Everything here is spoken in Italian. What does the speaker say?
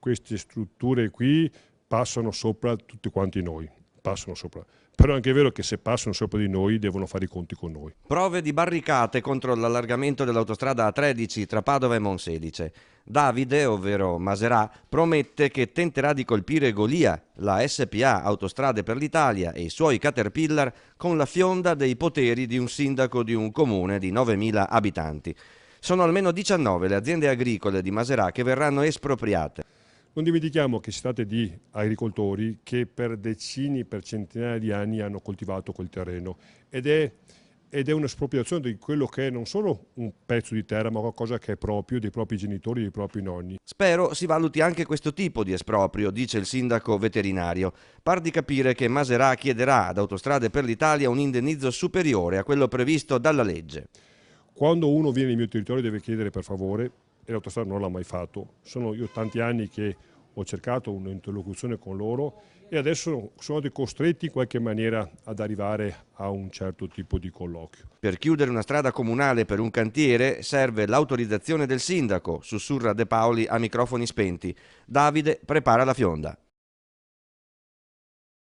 queste strutture qui passano sopra tutti quanti noi, passano sopra. Però è anche vero che se passano sopra di noi devono fare i conti con noi. Prove di barricate contro l'allargamento dell'autostrada A13 tra Padova e Monselice. Davide, ovvero Maserà, promette che tenterà di colpire Golia, la SPA Autostrade per l'Italia e i suoi Caterpillar con la fionda dei poteri di un sindaco di un comune di 9.000 abitanti. Sono almeno 19 le aziende agricole di Maserà che verranno espropriate. Non dimentichiamo che si tratta di agricoltori che per decine, per centinaia di anni hanno coltivato quel terreno ed è un'espropriazione di quello che è non solo un pezzo di terra, ma qualcosa che è proprio dei propri genitori, dei propri nonni. Spero si valuti anche questo tipo di esproprio, dice il sindaco veterinario. Par di capire che Maserà chiederà ad Autostrade per l'Italia un indennizzo superiore a quello previsto dalla legge. Quando uno viene nel mio territorio deve chiedere per favore, e l'autostrada non l'ha mai fatto. Sono io tanti anni che ho cercato un'interlocuzione con loro e adesso sono costretti in qualche maniera ad arrivare a un certo tipo di colloquio. Per chiudere una strada comunale per un cantiere serve l'autorizzazione del sindaco, sussurra De Paoli a microfoni spenti. Davide prepara la fionda.